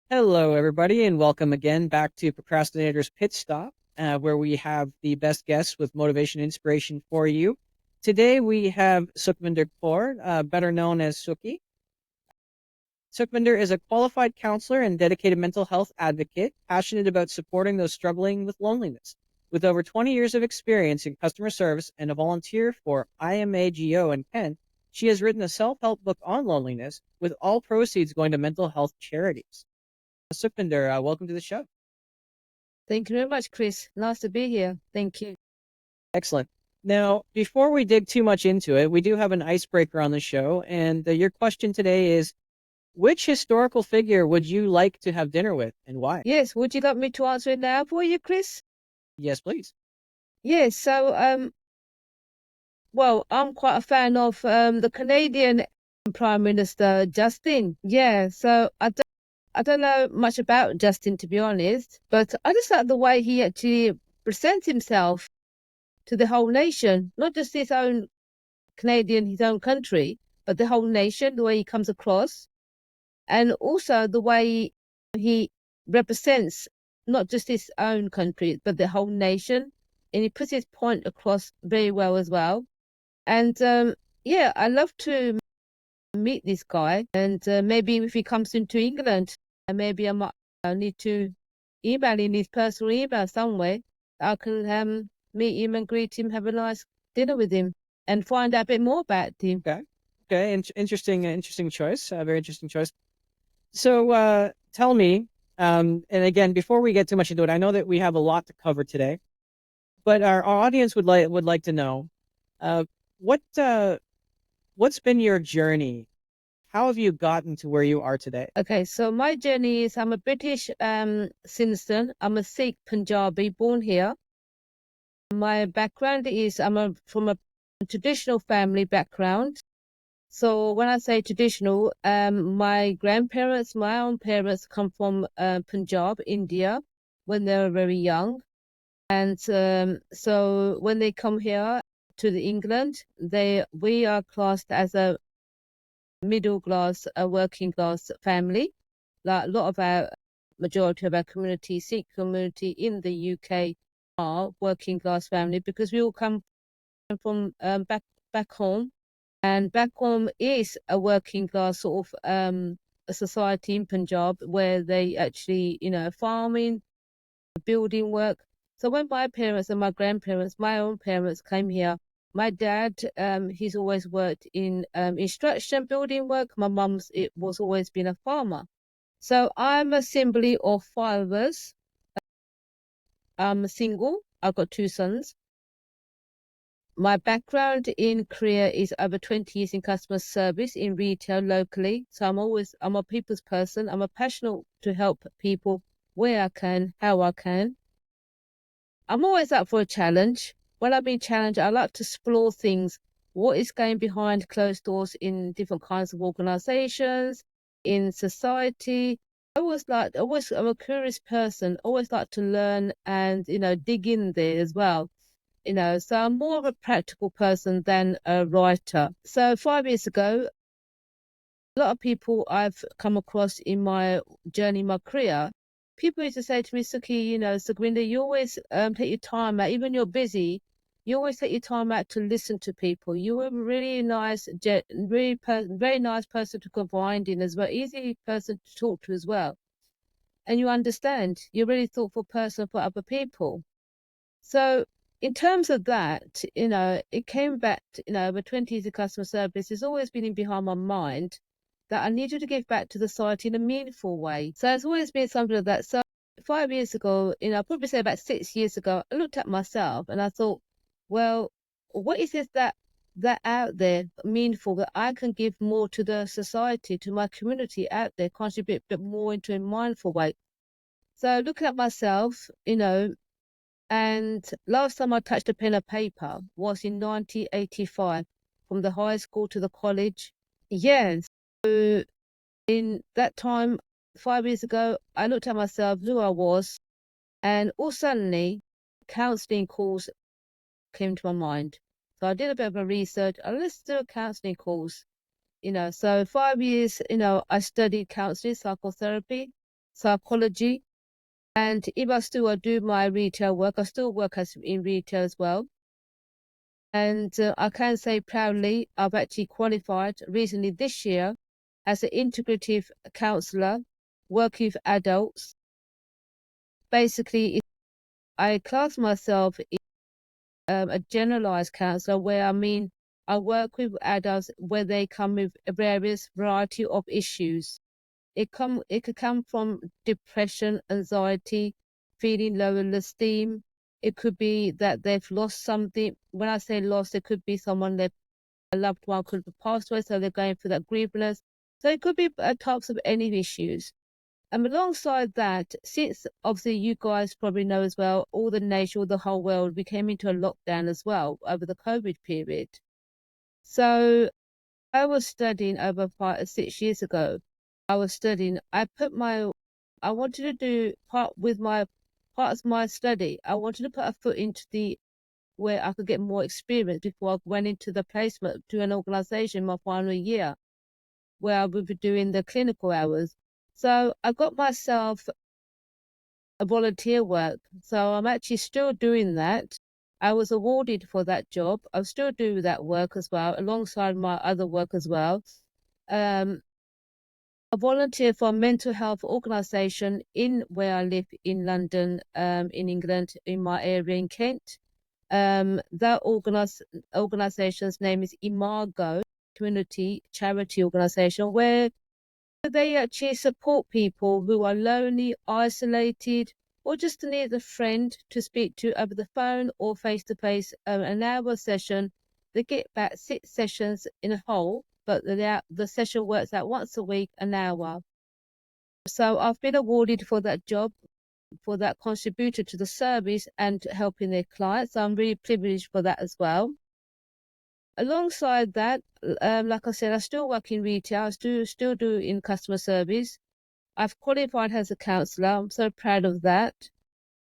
Hello, everybody, and welcome again back to Procrastinator's Pit Stop, where we have the best guests with motivation and inspiration for you. Today, we have Sukhvinder Kaur, better known as Sukhi. Sukhvinder is a qualified counselor and dedicated mental health advocate, passionate about supporting those struggling with loneliness. With over 20 years of experience in customer service and a volunteer for IMAGO in Kent, she has written a self help book on loneliness, with all proceeds going to mental health charities. Sukhvinder, welcome to the show. Thank you very much, Chris. Nice to be here. Thank you. Excellent. Now, before we dig too much into it, we do have an icebreaker on the show. And your question today is, which historical figure would you like to have dinner with and why? Yes, would you like me to answer it now for you, Chris? Yes, please. Yes, well, I'm quite a fan of the Canadian Prime Minister Justin. Yeah, so I don't know much about Justin, to be honest, but I just like the way he actually presents himself to the whole nation, not just his own his own country, but the whole nation, the way he comes across, and also the way he represents not just his own country, but the whole nation. And he puts his point across very well as well. And yeah, I love to meet this guy. And maybe if he comes into England, maybe I might need to email in his personal email somewhere. I can meet him and greet him, have a nice dinner with him, and find out a bit more about him. Okay. Okay. Interesting choice. Very interesting choice. So, tell me, and again, before we get too much into it, I know that we have a lot to cover today, but our audience would like to know, uh, what what's been your journey? How have you gotten to where you are today? Okay, so my journey is I'm a British citizen. I'm a Sikh Punjabi born here. My background is from a traditional family background. So when I say traditional, my grandparents, my own parents come from Punjab, India, when they were very young. And so when they come here to the England, we are classed as a middle class, a working class family. Like a lot of our majority of our community, Sikh community in the UK, are working class family because we all come from back home, and back home is a working class sort of a society in Punjab where they actually farming, building work. So when my parents and my grandparents, my own parents came here, my dad, he's always worked in construction building work. My mum's it was always been a farmer. So I'm a assembly of five of us. I'm single. I've got two sons. My background in career is over 20 years in customer service in retail locally. So I'm a people's person. I'm a passionate to help people where I can, how I can. I'm always up for a challenge. When I've been challenged, I like to explore things. What is going behind closed doors in different kinds of organizations, in society. I'm a curious person, always like to learn and, dig in there as well. So I'm more of a practical person than a writer. So 5 years ago, a lot of people I've come across in my journey, my career, people used to say to me, Suki, Sukhvinder, you always take your time out, even you're busy, you always take your time out to listen to people. You're a really nice, very nice person to confide in as well, easy person to talk to as well. And you understand, you're a really thoughtful person for other people. So in terms of that, it came back, over 20 years of customer service has always been in behind my mind that I needed to give back to the society in a meaningful way. So it's always been something like that. So 5 years ago, I'll probably say about 6 years ago, I looked at myself and I thought, well, what is it that out there meaningful that I can give more to the society, to my community out there, contribute a bit more into a mindful way. So looking at myself, and last time I touched a pen and paper was in 1985, from the high school to the college. Yes. So in that time, 5 years ago, I looked at myself, who I was, and all suddenly, counselling calls came to my mind. So I did a bit of a research. Let's do a counselling course. So 5 years, I studied counselling, psychotherapy. psychology. And if I still do my retail work, I still work in retail as well. And I can say proudly, I've actually qualified recently this year as an integrative counselor, working with adults. Basically, I class myself in a generalized counselor, where I work with adults where they come with a various variety of issues. It could come from depression, anxiety, feeling low in esteem. It could be that they've lost something. When I say lost, it could be someone, their loved one could have passed away, so they're going through that grievance. So it could be types of any issues. And alongside that, since obviously you guys probably know as well, all the nation, all the whole world, we came into a lockdown as well over the COVID period. So I was studying over 6 years ago. I was studying. I wanted to do part of my study. I wanted to put a foot into where I could get more experience before I went into the placement to an organization my final year, where I would be doing the clinical hours. So I got myself a volunteer work. So I'm actually still doing that. I was awarded for that job. I still do that work as well, alongside my other work as well. Um, I volunteer for a mental health organisation in where I live in London, in England, in my area in Kent. That organisation's name is Imago Community Charity Organisation, where they actually support people who are lonely, isolated, or just need a friend to speak to over the phone or face to face. An hour session, they get about 6 sessions in a whole, but the session works out once a week, an hour. So I've been awarded for that job, for that contributor to the service and helping their clients. So I'm really privileged for that as well. Alongside that, like I said, I still work in retail. I still do in customer service. I've qualified as a counsellor. I'm so proud of that.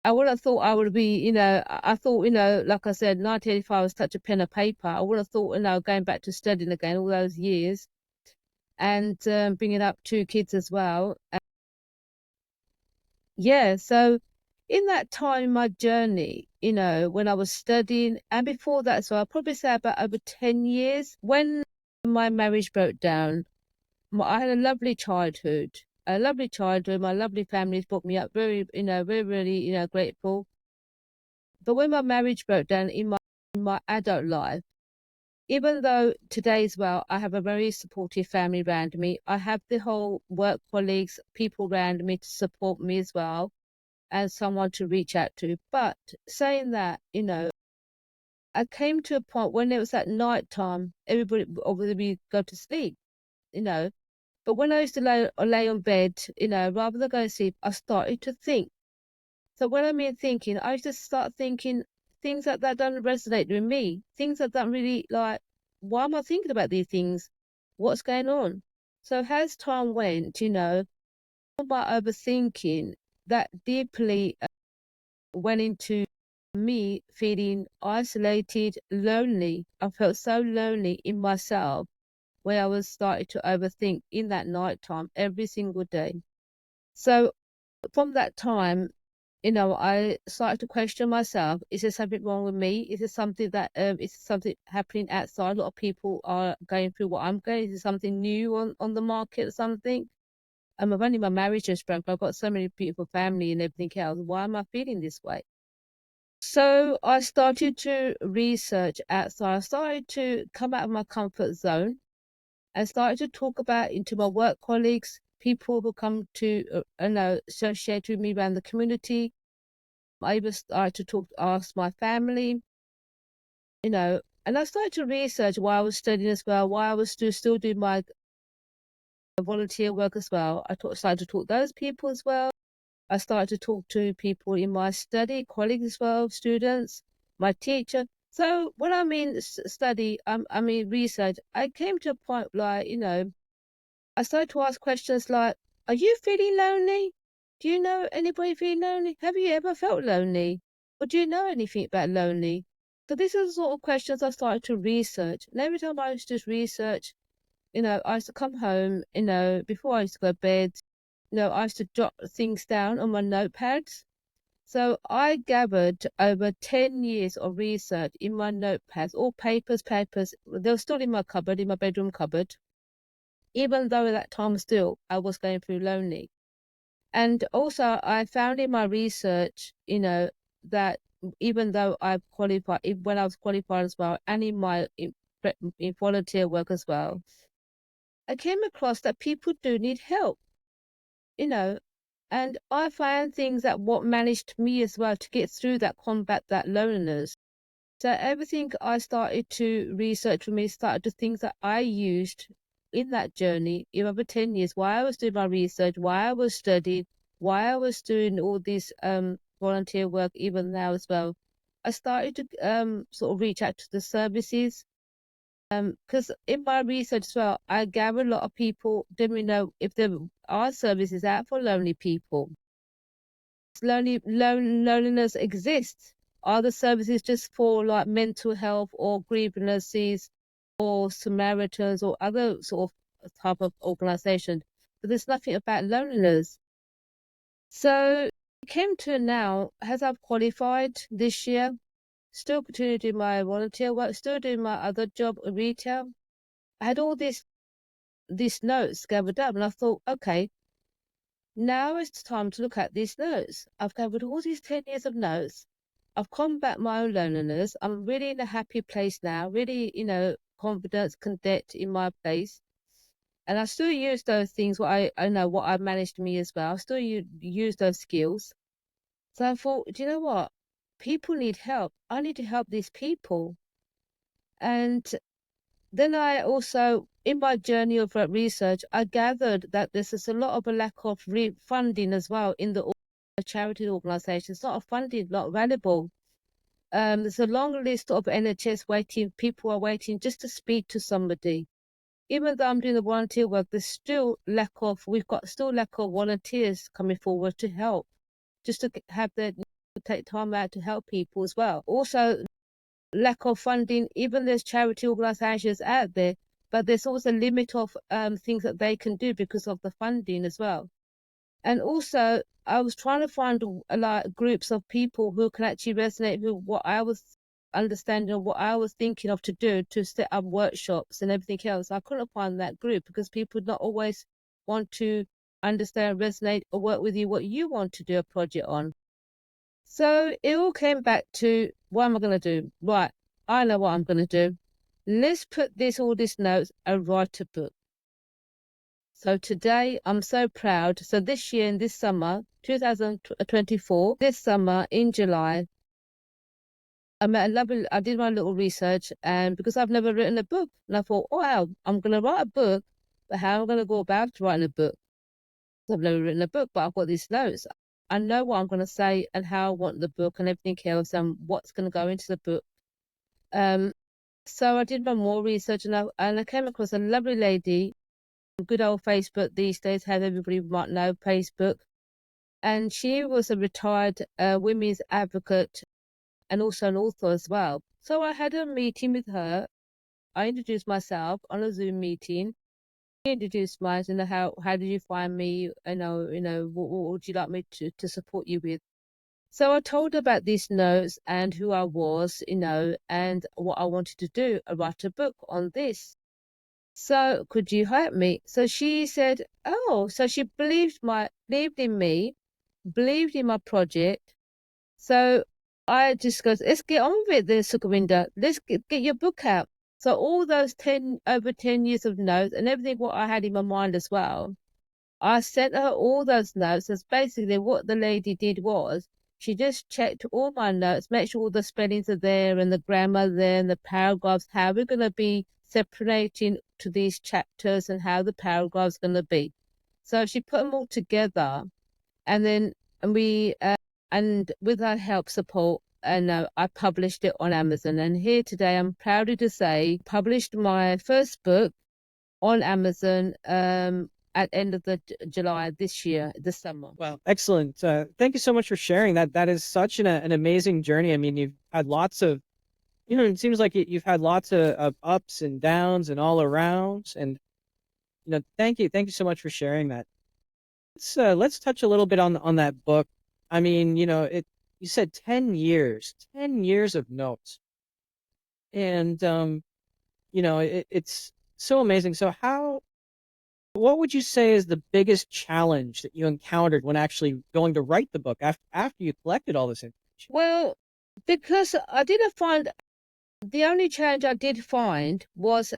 I would have thought I would be, I thought, like I said, 1985 was such a pen and paper. I would have thought, going back to studying again all those years and bringing up 2 kids as well. Yeah, so in that time in my journey, when I was studying and before that, so I'll probably say about over 10 years, when my marriage broke down, I had a lovely childhood. A lovely childhood. My lovely families brought me up very, very, really, grateful. But when my marriage broke down in my adult life, even though today as well, I have a very supportive family around me, I have the whole work colleagues, people around me to support me as well, and someone to reach out to. But saying that, I came to a point when it was at night time, everybody obviously go to sleep, you know. But when I used to lay on bed, rather than go to sleep, I started to think. So when I mean thinking, I used to start thinking things that don't resonate with me, things that don't really like, why am I thinking about these things? What's going on? So as time went, all my overthinking that deeply went into me feeling isolated, lonely. I felt so lonely in myself, where I was starting to overthink in that night time every single day. So from that time, I started to question myself. Is there something wrong with me? Is there something is something happening outside? A lot of people are going through what I'm going. Is there something new on the market or something? I've only my marriage just broke. I've got so many beautiful family and everything else. Why am I feeling this way? So I started to research outside. I started to come out of my comfort zone. I started to talk about into my work colleagues, people who come to associate with me around the community. I even started to ask my family, and I started to research while I was studying as well, while I was still doing my volunteer work as well. Started to talk to those people as well. I started to talk to people in my study, colleagues as well, students, my teacher. So when I mean study, I mean research, I came to a point like, I started to ask questions like, are you feeling lonely? Do you know anybody feeling lonely? Have you ever felt lonely? Or do you know anything about lonely? So these are the sort of questions I started to research. And every time I used to research, I used to come home, before I used to go to bed, I used to jot things down on my notepads. So I gathered over 10 years of research in my notepads, all papers. They were still in my cupboard, in my bedroom cupboard, even though at that time still I was going through lonely. And also I found in my research, that even though I qualified, when I was qualified as well, and in volunteer work as well, I came across that people do need help, you know, and I found things that what managed me as well to get through that, combat that loneliness. So everything I started to research for me started to things that I used in that journey in over 10 years, why I was doing my research, why I was studying, why I was doing all this volunteer work even now as well. I started to sort of reach out to the services, because in my research as well, I gathered a lot of people didn't really know if there are services out for lonely people. Loneliness exists. Are the services just for like mental health or grievances or Samaritans or other sort of type of organization? But there's nothing about loneliness. So it came to now, as I've qualified this year, still continue to do my volunteer work, still doing my other job in retail. I had all these notes gathered up, and I thought, okay, now is the time to look at these notes. I've gathered all these 10 years of notes. I've combat my own loneliness. I'm really in a happy place now, really, confidence, content in my place. And I still use those things, I know what I've managed me as well. I still use those skills. So I thought, do you know what? People need help. I need to help these people. And then I also, in my journey of research, I gathered that there's just a lot of a lack of funding as well in the charity organisations. Not of funding, not available. There's a long list of NHS waiting. People are waiting just to speak to somebody. Even though I'm doing the volunteer work, there's still we've got still lack of volunteers coming forward to help, just to have to take time out to help people as well. Also, lack of funding, even there's charity organizations out there, but there's also a limit of things that they can do because of the funding as well. And also, I was trying to find like groups of people who can actually resonate with what I was understanding, or what I was thinking of to do to set up workshops and everything else. I couldn't find that group because people not always want to understand, resonate, or work with you what you want to do a project on. So it all came back to, what am I going to do? Right, I know what I'm going to do. Let's put all these notes and write a book. So today I'm so proud. So this year, in this summer, 2024, this summer in July, I did my little research, and because I've never written a book, and I thought, oh, wow, I'm going to write a book, but how am I going to go about writing a book? I've never written a book, but I've got these notes. I know what I'm going to say and how I want the book and everything else and what's going to go into the book. So I did my more research, and I came across a lovely lady, good old Facebook these days, how everybody might know Facebook. And she was a retired women's advocate and also an author as well. So I had a meeting with her. I introduced myself on a Zoom meeting. She introduced myself, and how did you find me? What would you like me to support you with? So I told her about these notes and who I was, and what I wanted to do, write a book on this. So could you help me? So she said, oh, so she believed in me, believed in my project. So I just goes, let's get on with it then, Sukhvinder. Let's get your book out. So all those over 10 years of notes and everything what I had in my mind as well, I sent her all those notes. As basically what the lady did was she just checked all my notes, make sure all the spellings are there and the grammar there and the paragraphs, how we're going to be separating to these chapters and how the paragraphs going to be. So she put them all together, and then and with her help support, and I published it on Amazon. And here today, I'm proud to say, published my first book on Amazon at end of the July this year, this summer. Wow, excellent. Thank you so much for sharing that. That is such an amazing journey. I mean, you've had lots of, it seems like you've had lots of ups and downs and all arounds. And, thank you. Thank you so much for sharing that. Let's touch a little bit on that book. I mean, you said 10 years of notes, and it's so amazing. So what would you say is the biggest challenge that you encountered when actually going to write the book after you collected all this information? Well, because I didn't find the only challenge I did find was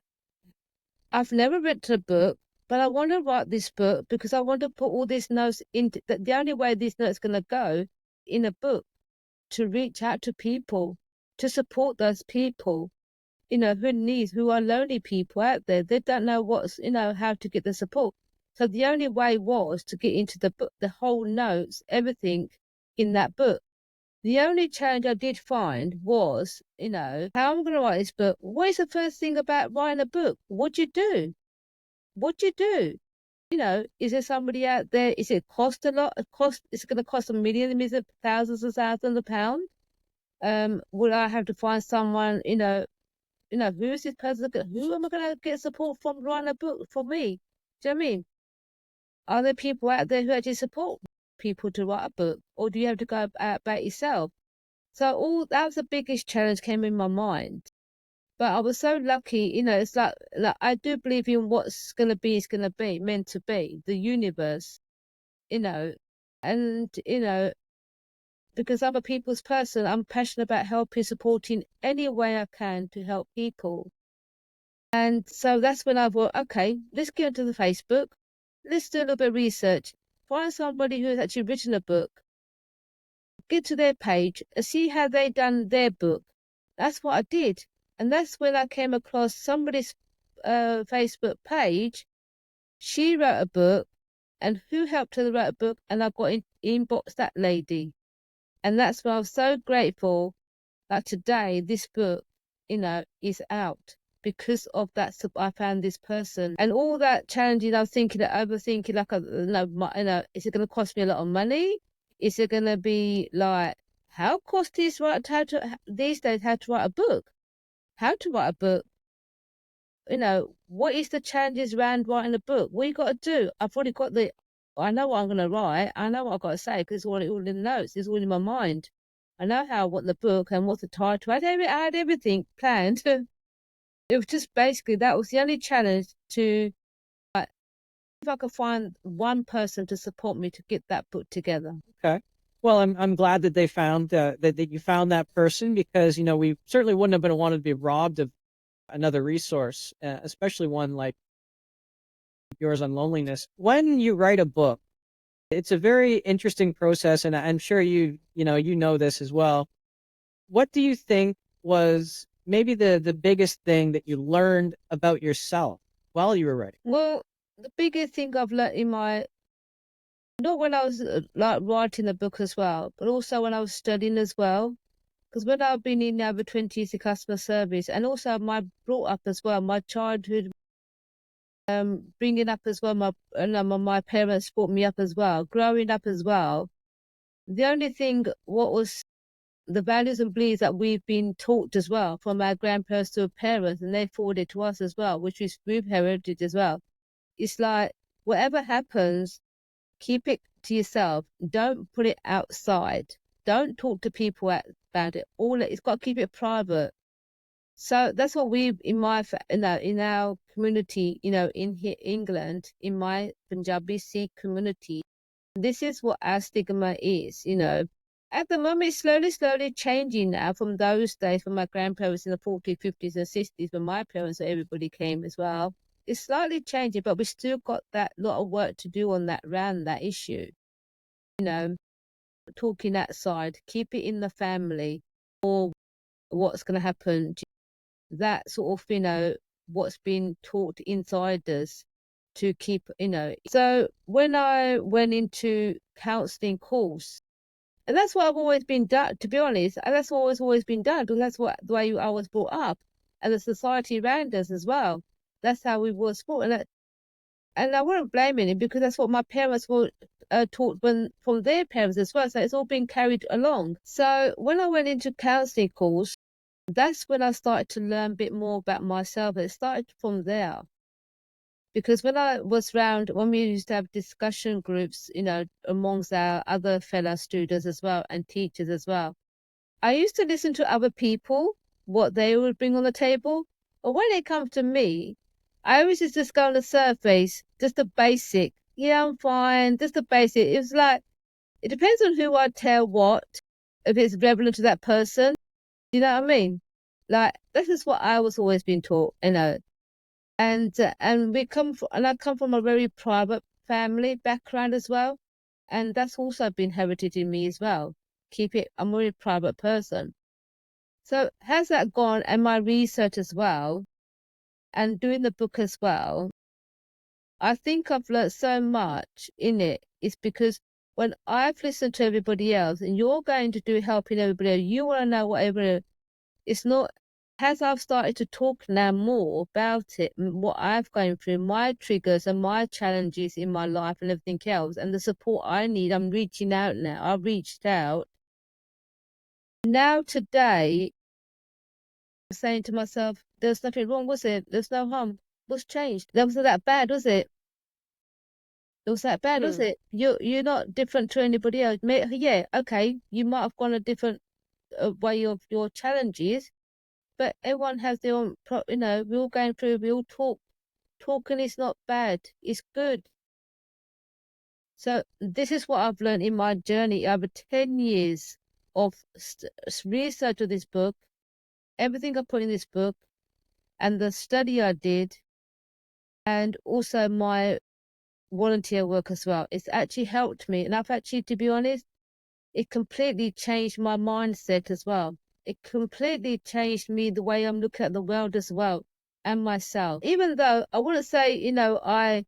I've never written a book, but I want to write this book because I want to put all these notes into the only way these notes going to go in a book to reach out to people, to support those people, who are lonely people out there. They don't know how to get the support. So the only way was to get into the book, the whole notes, everything in that book. The only challenge I did find was, how I'm going to write this book. What is the first thing about writing a book? What do you do? What do you do? Is there somebody out there? Is it cost a lot? Is it going to cost a millions of thousands of pounds? Would I have to find someone, who is this person? Who am I going to get support from writing a book for me? Do you know what I mean? Are there people out there who actually support people to write a book, or do you have to go out by yourself? So all that was the biggest challenge came in my mind. But I was so lucky, it's like I do believe in what's gonna be is gonna be, meant to be, the universe, you know, and because I'm a people's person, I'm passionate about helping, supporting any way I can to help people. And so that's when I thought, okay, let's get into the Facebook, let's do a little bit of research, find somebody who has actually written a book, get to their page and see how they done their book. That's what I did. And that's when I came across somebody's Facebook page. She wrote a book, and who helped her to write a book? And I got inbox that lady. And that's why I'm so grateful that today this book, is out because of that. I found this person and all that challenging. I was thinking, overthinking, like, is it going to cost me a lot of money? Is it going to be like, how costly is these days, how to write a book? How to write a book? What is the challenges around writing a book? What you got to do? I know what I'm going to write. I know what I've got to say because it's all in the notes. It's all in my mind. I know how, what the book and what the title. I had everything planned. It was just basically, that was the only challenge to, if I could find one person to support me to get that book together. Okay. Well, I'm glad that they found that you found that person, because we certainly wouldn't have been wanted to be robbed of another resource, especially one like yours on loneliness. When you write a book, it's a very interesting process, and I'm sure you know this as well. What do you think was maybe the biggest thing that you learned about yourself while you were writing? Well, the biggest thing I've learned not when I was like writing the book as well, but also when I was studying as well. Because when I've been in over 20 years of customer service, and also my brought up as well, my childhood, bringing up as well, my parents brought me up as well, growing up as well. The only thing, what was the values and beliefs that we've been taught as well from our grandparents to our parents, and they forwarded to us as well, which we've heritage as well. It's like, whatever happens, keep it to yourself. Don't put it outside. Don't talk to people about it. It's got to keep it private. So that's what we in in our community, in here, England, in my Punjabi Sikh community, this is what our stigma is. At the moment, it's slowly changing now from those days, from my grandparents in the 40s, 50s, and 60s, when my parents, everybody came as well. It's slightly changing, but we still got that lot of work to do on that, around that issue. You know, talking that side, keep it in the family, or what's going to happen. That sort of, what's been taught inside us to keep. So when I went into counseling course, and that's what I've always been done, to be honest, and that's always been done, because that's the way I was brought up, and the society around us as well. That's how we were taught, and I wouldn't blame it, because that's what my parents were taught from their parents as well. So it's all been carried along. So when I went into counseling course, that's when I started to learn a bit more about myself. It started from there, Because when we used to have discussion groups, amongst our other fellow students as well and teachers as well, I used to listen to other people, what they would bring on the table. But when it comes to me, I always just go on the surface, just the basic. Yeah, I'm fine, just the basic. It was like, it depends on who I tell what, if it's relevant to that person. You know what I mean? Like, this is what I was always being taught, and I come from a very private family background as well, and that's also been heralded in me as well. I'm a very private person. So has that gone, and my research as well, and doing the book as well, I think I've learned so much in it. It's because when I've listened to everybody else, and you're going to do helping everybody else, you want to know what everybody. It's not. As I've started to talk now more about it, what I've gone through, my triggers and my challenges in my life and everything else, and the support I need, I'm reaching out now. I've reached out. Now today, I'm saying to myself, there's nothing wrong, was it? There's no harm. What's changed? That wasn't that bad, was it? It was that bad, was it? You're not different to anybody else. Yeah, okay, you might have gone a different way of your challenges, but everyone has their own, we're all going through, we all talk. Talking is not bad, it's good. So this is what I've learned in my journey over 10 years of research of this book, everything I put in this book, and the study I did, and also my volunteer work as well. It's actually helped me. And I've actually, to be honest, it completely changed my mindset as well. It completely changed me, the way I'm looking at the world as well, and myself. Even though I wouldn't say, I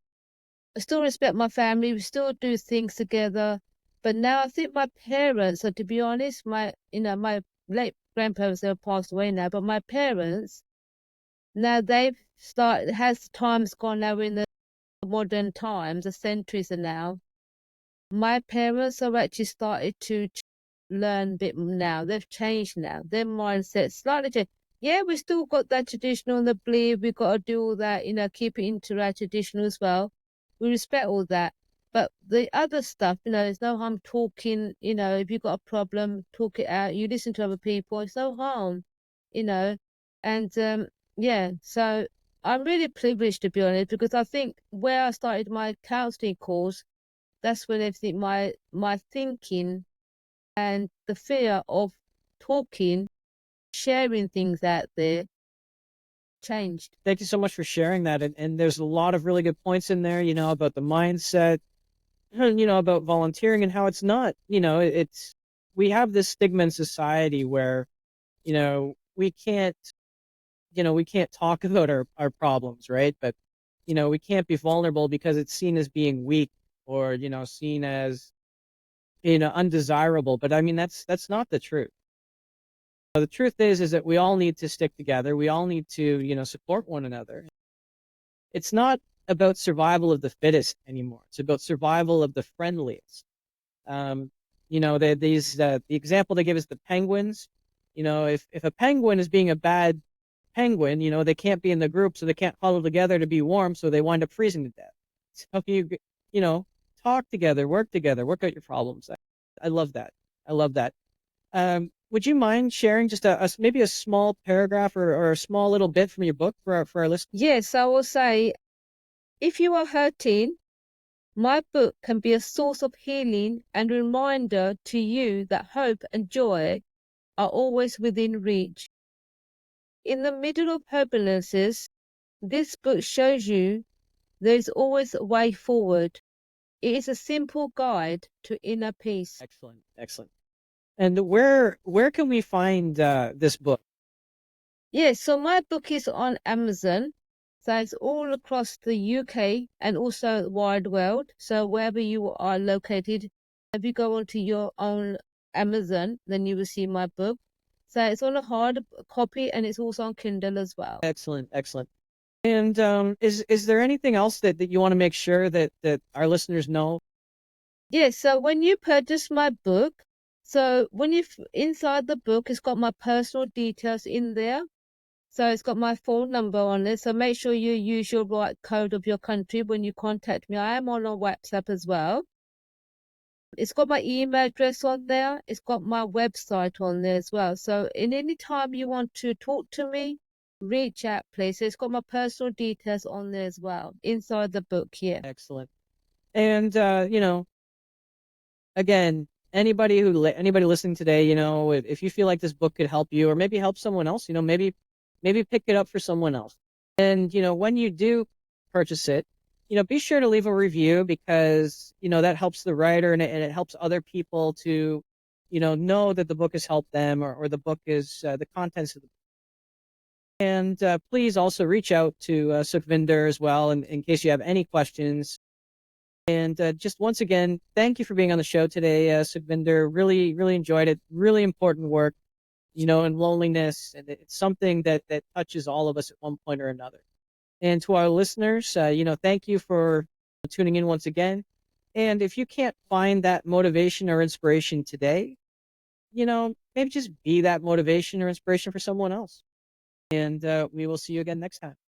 still respect my family, we still do things together. But now I think my parents, so to be honest, my late grandparents, have passed away now, but my parents, now has times gone now in the modern times, the centuries are now. My parents have actually started to learn a bit now. They've changed now. Their mindset slightly changed. Yeah, we still got that traditional and the belief. We've got to do all that, keep it into our traditional as well. We respect all that. But the other stuff, there's no harm talking, if you've got a problem, talk it out. You listen to other people, it's no harm, And yeah, so I'm really privileged, to be honest, because I think where I started my counseling course, that's when everything, my thinking and the fear of talking, sharing things out there changed. Thank you so much for sharing that. And there's a lot of really good points in there, about the mindset, about volunteering and how it's not, we have this stigma in society where, we can't, we can't talk about our problems, right? But, we can't be vulnerable because it's seen as being weak or, seen as, undesirable. But I mean, that's not the truth. The truth is that we all need to stick together. We all need to, support one another. It's not about survival of the fittest anymore. It's about survival of the friendliest. The example they give is the penguins. If a penguin is being a bad penguin, they can't be in the group, so they can't huddle together to be warm, so they wind up freezing to death. So you know, talk together, work out your problems. I love that. I love that. Would you mind sharing just maybe a small paragraph or a small little bit from your book for our listeners? Yes, I will say, if you are hurting, my book can be a source of healing and reminder to you that hope and joy are always within reach. In the middle of turbulences, this book shows you there is always a way forward. It is a simple guide to inner peace. Excellent, excellent. And where can we find this book? Yes, so my book is on Amazon. So it's all across the UK and also the wide world. So wherever you are located, if you go onto your own Amazon, then you will see my book. So it's on a hard copy and it's also on Kindle as well. Excellent, excellent. And is there anything else that you want to make sure that our listeners know? Yes, so when you purchase my book, so when you inside the book, it's got my personal details in there. So it's got my phone number on it. So make sure you use your right code of your country when you contact me. I am on WhatsApp as well. It's got my email address on there. It's got my website on there as well. So in any time you want to talk to me, reach out, please. It's got my personal details on there as well, inside the book here. Excellent. And, again, anybody listening today, if you feel like this book could help you or maybe help someone else, maybe pick it up for someone else. And, when you do purchase it, be sure to leave a review because, that helps the writer and it helps other people to, know that the book has helped them or the book is the contents of the book. And please also reach out to Sukhvinder as well in case you have any questions. And just once again, thank you for being on the show today, Sukhvinder. Really, really enjoyed it. Really important work, in loneliness. And it's something that touches all of us at one point or another. And to our listeners, thank you for tuning in once again. And if you can't find that motivation or inspiration today, maybe just be that motivation or inspiration for someone else. And we will see you again next time.